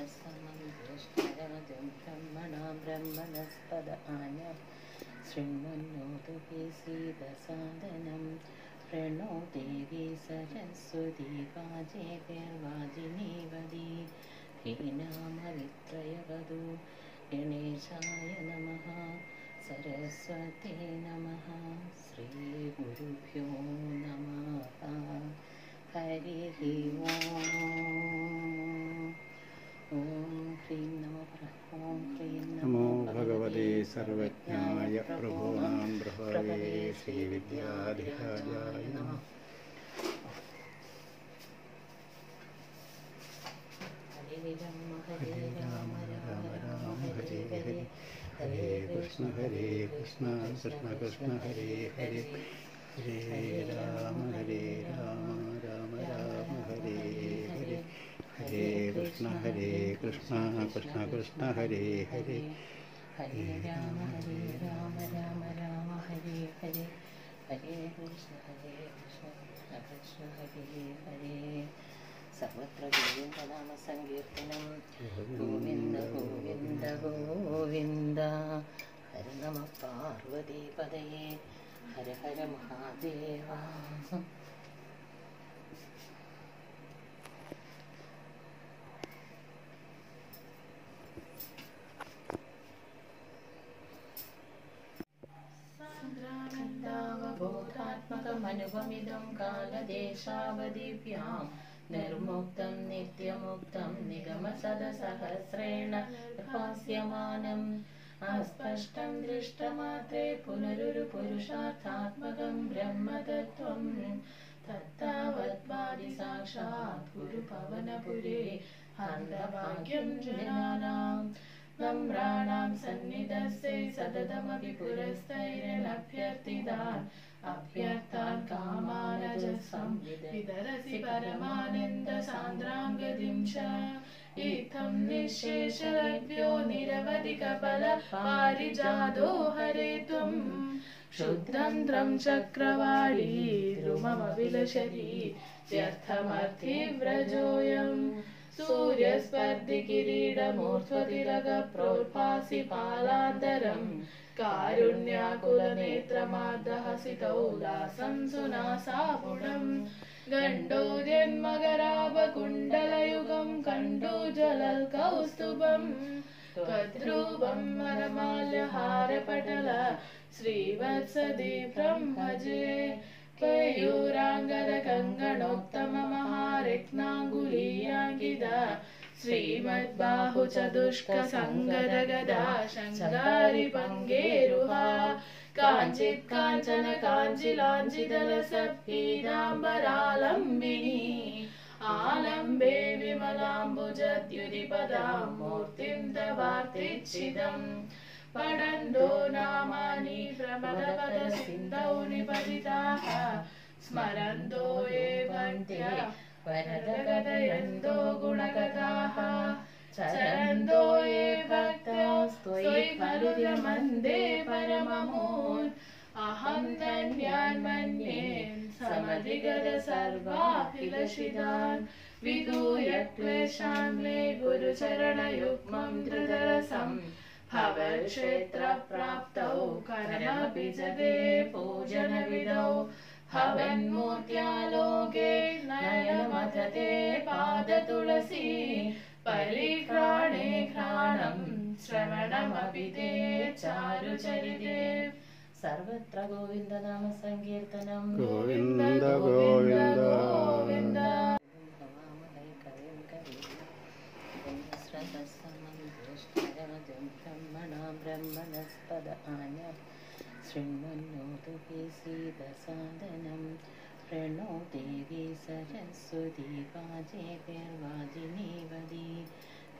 सहस्रमं ज्येष्ठराजं ब्रह्मणां ब्रह्मणस्पद आय शृण्वन्नोतु सीदसादनं प्रणो देवी सरस्वती वाजेभिर्वाजिनीवदी हीनामवित्रयवधू गणेशाय नमः सरस्वती नमः श्रीगुरुभ्यो नमः हरिः ओम ह्रीं नमो नमो भगवते सर्वज्ञाय प्रभूनां ब्रह्मवे श्रीविद्याधिराजाय नमः। हरे राम हरे राम राम राम हरे हरे हरे कृष्ण कृष्ण कृष्ण हरे हरे हरे राम राम राम हरे हरे हरे कृष्ण कृष्ण कृष्ण हरे हरे हरे राम राम राम हरे हरे हरे कृष्ण कृष्ण हरे हरे सर्वत्र गोविन्दनाम संकीर्तनं गोविन्द गोविन्द गोविन्द हर नमः पार्वतीपदये हर हर महादेव। बोधात्मकमनुभवमिदं कालदेशावधिभ्यां निर्मुक्तं नित्यमुक्तं निगमसदसहस्रेण भास्यमानम् अस्पष्टं दृष्टमात्रे पुनरुरुपुरुषार्थात्मकं ब्रह्मतत्त्वं तत्तावद्वादि साक्षात् गुरुपवनपुरे हन्तभाग्यं जनानां नम्राणां सन्निधस्ते सततमपि पुरस्तैरनभ्यर्थितान् अभ्यर्थान् कामानजसं विदरसि परमानन्दसान्द्रां गतिं च इत्थं निःशेषलभ्यो निरवधिकफलपारिजातो हरे त्वं क्षुद्रन्त्रं चक्रवाळी ध्रुवमभिलषति व्यर्थमर्थिव्रजोऽयम् सूर्यस्पर्धि किरीटमूर्ध्वतिलकप्रोत्भासि पालान्तरम् कारुण्याकुलनेत्रमार्दहसितौल्लासं सुनासापुणम् गण्डोद्यन्मकराभकुण्डलयुगं कण्डूजलकौस्तुभम् त्वद्रूपं वरमाल्यहारपटल श्रीवत्सदीप्रं भजे केयूराङ्गदकङ्गणोत्तममहारत्नाङ्गुलीयाङ्किता श्रीमद्बाहुचतुष्कसङ्गदगदा शङ्गारिपङ्गेरुहा काञ्चित् काञ्चन काञ्चिलाञ्चितलसत्पीताम्बरालम्बिनी आलम्बे विमलाम्बुजद्युतिपदां मूर्तिं तवार्तिच्छिदम् पठन्तो नामानि प्रमदपदसिन्धौ निपतिताः स्मरन्तो ये भक्त्या वरदकथयन्तो गुणकथाः चरन्तो ये भक्त्या त्वयि खलु रमन्ते परममून् अहं धन्यान् मन्ये समधिगत सर्वाभिलषितान् विधूय क्लेशान् मे गुरुचरणयुग्मं धृतरसं भवक्षेत्रप्राप्तौ कर्मभिजते पूजनविधौ हवन्मूर्त्यालोके नयनमथते पादतुलसी परिघ्राणे घ्राणं श्रवणमपि ते चारुचरिते सर्वत्र गोविन्दनाम संकीर्तनं गोविन्द गोविन्द गोविन्द भवामहे कविं कवीनां सहस्रमं ज्येष्ठराजं ब्रह्मणां ब्रह्मणस्पद आय शृण्वन्नोतु सीदसादनं प्रणो देवी सरस्वती वाजेभिर्वाजिनीवदी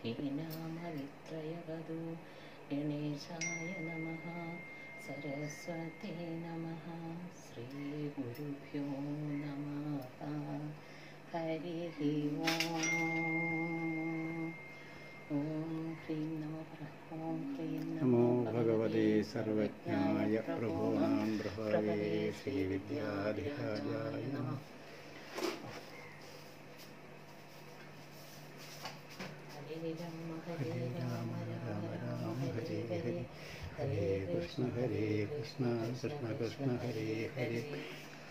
हीनामवित्रयवधू गणेशाय नमः सरस्वती नमः श्रीगुरुभ्यो नमः हरिः ओम ह्रीं नमो भगवते सर्वज्ञाय प्रभूनां ब्रह्मवे श्रीविद्याधिराजाय नमः। हरे राम കൃഷ്ണ ഹരേ കൃഷ്ണ കൃഷ്ണ കൃഷ്ണ ഹരേ ഹരേ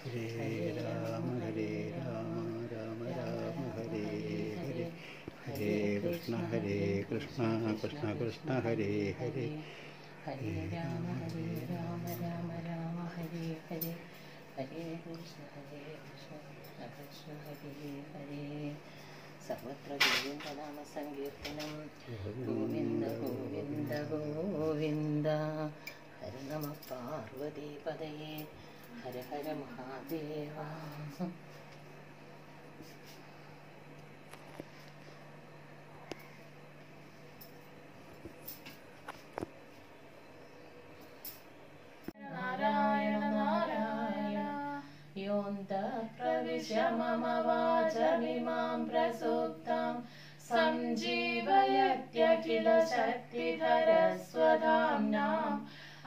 ഹരേ രാമ രാമ രാമ ഹരേ ഹരേ ഹരേ കൃഷ്ണ കൃഷ്ണ കൃഷ്ണ ഹരേ ഹരേ ഹരേ രാമ രാമ രാമ ഹരേ ഹരേ ഹരേ കൃഷ്ണ കൃഷ്ണ ഹരേ ഹരേ സർവത്ര ഗോവിന്ദനാമ സങ്കീർത്തനം ഗോവിന്ദ ഗോവിന്ദ ഗോവിന്ദ ഹര നമ പാർവതീപതയേ ഹര ഹര മഹാദേവ നാരായണ നാരായണ യോന്ത പ്രവിശ്യ മമ വാചമിമാം പ്രസുപ്താം സംജീവയത്യഖില ശക്തിധരസ്വധാംനാം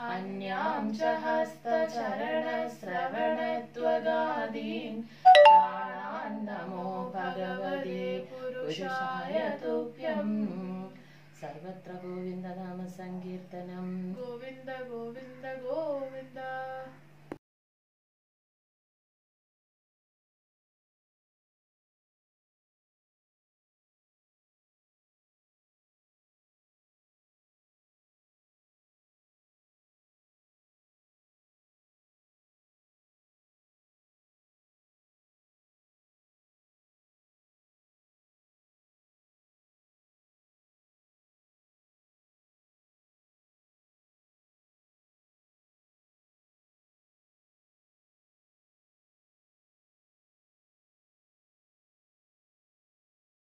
അന്യാം ച ഹസ്തചരണശ്രവണത്വഗാദീൻ പ്രാണാൻ നമോ ഭഗവതേ പുരുഷായ തുഭ്യം സർവത്ര ഗോവിന്ദനാമ സങ്കീർത്തനം ഗോവിന്ദ ഗോവിന്ദ ഗോവിന്ദ